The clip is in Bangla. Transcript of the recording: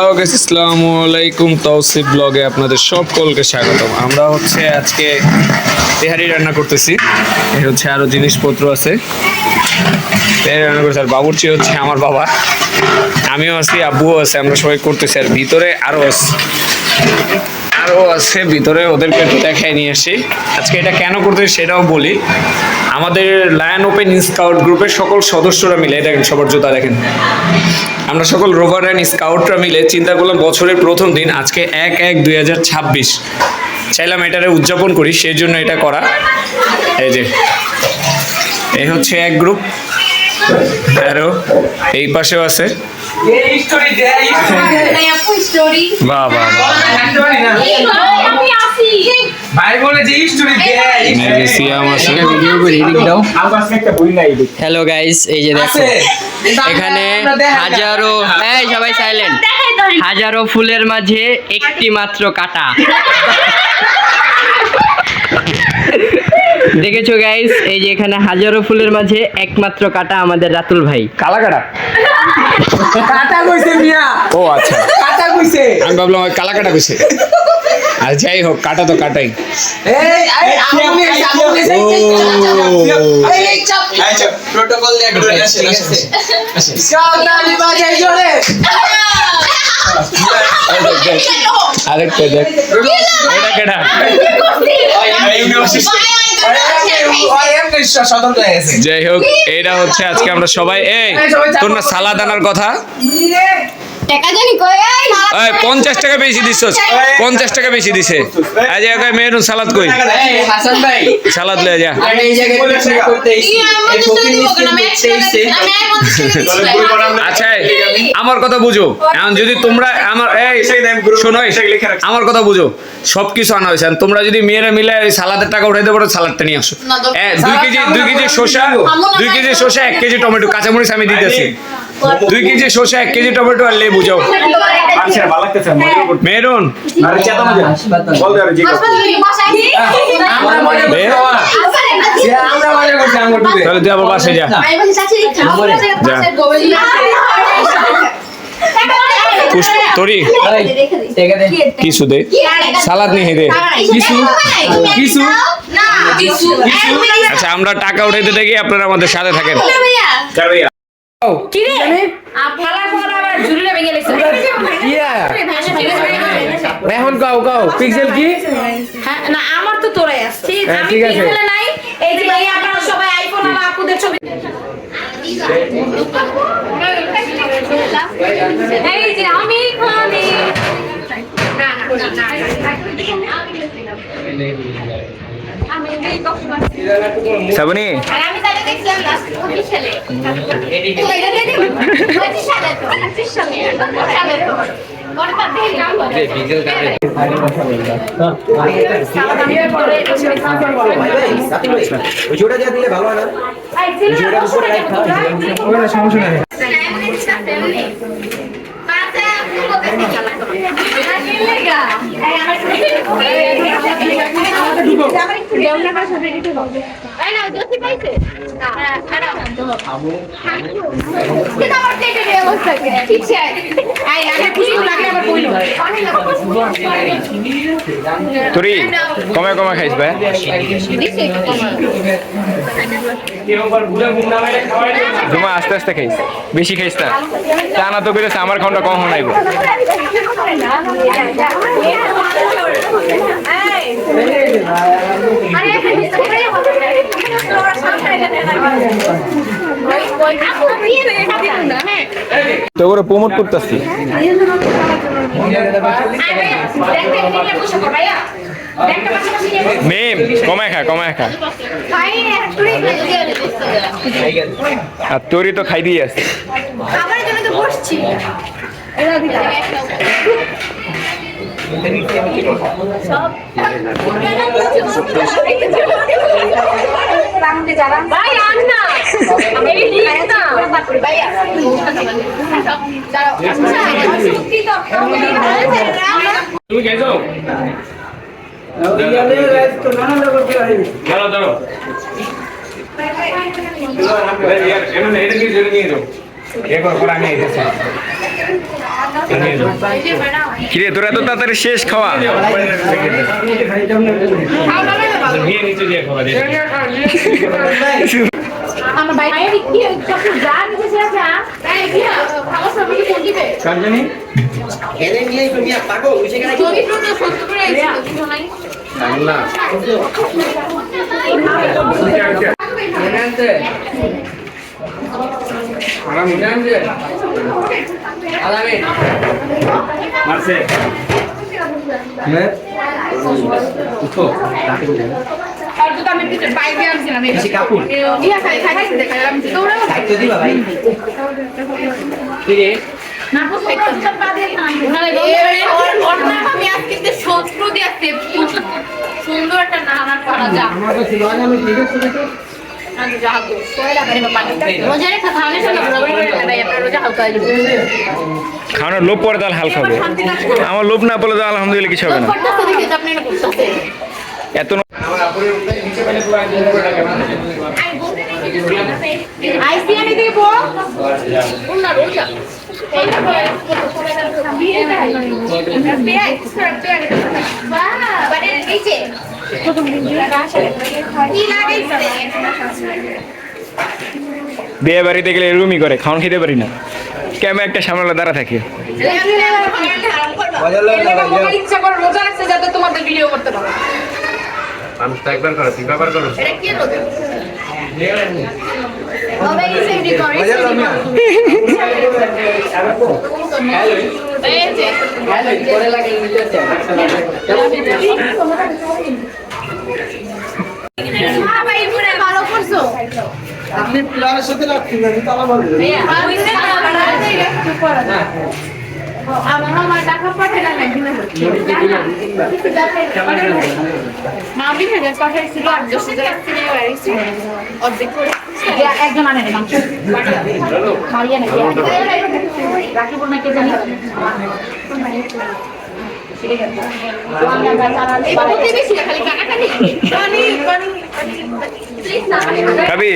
আসসালামু আলাইকুম, তৌসিফ ব্লগে আপনাদের সকলকে স্বাগতম। আমরা হচ্ছে আজকে তেহারি রান্না করতেছি। এই হচ্ছে আরো জিনিসপত্র আছে, তেহারি রান্না করতেছি। আর বাবুর্চি হচ্ছে আমার বাবা, আমিও আছি, আব্বুও আছে, আমরা সবাই করতেছি। আর ভিতরে আরো আছে ভিতরে, ওদেরকে একটু দেখাই নিয়ে আসি। আজকে এটা কেন করতেছি সেটাও বলি। আমাদের লায়ন ওপেন স্কাউট গ্রুপের সকল সদস্যরা মিলে, দেখেন সবার জুতা দেখেন, আমরা সকল রোভার অ্যান্ড স্কাউটরা মিলে চিন্তা করলাম বছরের প্রথম দিন আজকে 1/1/2026 চাইলাম এটারে উদযাপন করি, সেই জন্য এটা করা। এই যে এই হচ্ছে এক গ্রুপ, আরও এই পাশেও আছে। বাহ বাহ, হ্যালো গাইস, এই যে দেখো এখানে হাজারো, এই সবাই সাইলেন্ট, হাজারো ফুলের মাঝে একটি মাত্র কাঁটা। দেখেছো গাইস, এই যে এখানে হাজারো ফুলের মাঝে একমাত্র কাঁটা আমাদের রাতুল ভাই। কালা কাটা কাটা কইছে মিয়া। ও আচ্ছা, কাটা কইছে। আমি ভাবলাম ওই কালা কাটা কইছে। আর যাই হোক, কাটা তো কাটাই। এই আমি এই চাপ প্রটোকল দিয়ে একটু ঠিক আছে। সাউদালি বাজাই জোরে। আরেকটা দেখ, এটা কেডা? যাই হোক, এটা হচ্ছে আজকে আমরা সবাই, এই তোর না সালাদ আনার কথা, 50 টাকা বেশি দিছ, 50 টাকা বেশি দিছে। আজ একা মেরুন সালাদ কই? হাসান ভাই সালাদ লয়ে যা। আমি এই জায়গায় পিকনিক করতে এসেছি, এই ফকির মিষ্টি দেখতেইছে। আচ্ছা আমার কথা বুঝো, এখন যদি তোমরা আমার এই শোনো, আমার কথা বুঝো, সবকিছু আনা হয়েছে, তোমরা যদি মেয়েরা মিলে ওই সালাদের টাকা উঠাইতে পারো, সালাদটা নিয়ে আসো। 2 কেজি শসা, 2 কেজি শসা, 1 কেজি টমেটো, কাঁচামরিচ আমি দিতেছি। 2 কেজি শসা, 1 কেজি টমেটো আর লেবু। যাও মেরুন, তাহলে তুই আবার বাসায় যা। তোরি কিছু দে, সালাদ নিয়ে দে কিছু। আচ্ছা আমরা টাকা উঠাইতে দেখি, আপনারা আমাদের সাথে থাকেন। এখন গাও গাও পিক্সেল কি? হ্যাঁ না, আমার তো তোরাই আছে। আমি পিক্সেলে নাই। এই যে ভাই আপনারা সবাই আইফোন আর আপুদের ছবি। এই যে আমি খানি। না না না। আমি এই কক্সবাজার। সাবনি আমি তাহলে দেখলাম লাস্ট অফিশিয়ালি। এটা দেখি। 25 সালে তো। 25 সালে। তোরি কমে কমে খাইস ভাই, জুমা আস্তে আস্তে খাইস, বেশি খাইস না। টানা তো করেছে, আমার খাওয়াটা কম হনাইব। তো করে প্রমোট করতেছি। মেম কমায় খা, কমায় খা। আর তোরই তো খাই দিয়ে আছে। তুমি গেছো? আমি আইতেছি। কিরে তোরা তো তাড়াতাড়ি শেষ খাওয়া। নিয়ে নিচে দিয়ে খাওয়া যায়। আমার বাইরে কি সব যা নিতে চাইছে তাই কি খাবার সব কি কোন দিবে কার জানি? এনে নিয়ে তুমি পাগল বুঝে গেলে চরিত্র তো সত্য করে আইছিল কিছু নাই আল্লাহ। মারছে। আর তো আমি কিছু বাইরে আনছিলাম বেশি কাপড় ইয়া খাই খাই দেখালাম তোরা দায়িত্ব দিবা ভাই না প্রত্যেকটা বাদে ওর নাম আমি আজকে যে শত্রু দিয়েছে সুন্দর একটা নাম আর পারা যা রোজা রেখা খাওয়ানোর জন্য ভাই আপনার রোজা হালকা হয়ে যাবে খাওয়ানোর লোভ পরে তাহলে হালকা হবে। আমার লোভ না পড়লে তো আলহামদুলিল্লাহ কিছু হবে না। করতেছে দেখে যে আপনি এটা করতেছে এত আইসি আমি দেব উন্না রোজা বিয়ে বাড়িতে গেলে এরকমই করে, খাওয়ান খেতে পারি না, কেমন একটা সামনে দাঁড়া থাকে। ইচ্ছা করে রোজা রাখছে যাতে তোমাদের ভিডিও করতে পারো আমি তো একবার করো, তিনবার করো। এটা কি রোজা হবে এই সেভি করে এই যে পরে লাগে নিতে হ্যাঁ ভাই পুরো ভালো করছো আপনি প্ল্যানের সাথে রাখছেন আমি তালা মারবো আমার টাকা পাঠাই না একদিন মামি থেকে পাঠাইছিল আর 10,000 কিনে বাড়িছি অর্ধেক করে একজন আনে না মাংস মারিয়া নাকি রাখি বল না কে জানি খালি কাটাকাটি প্লিজ না খাবি?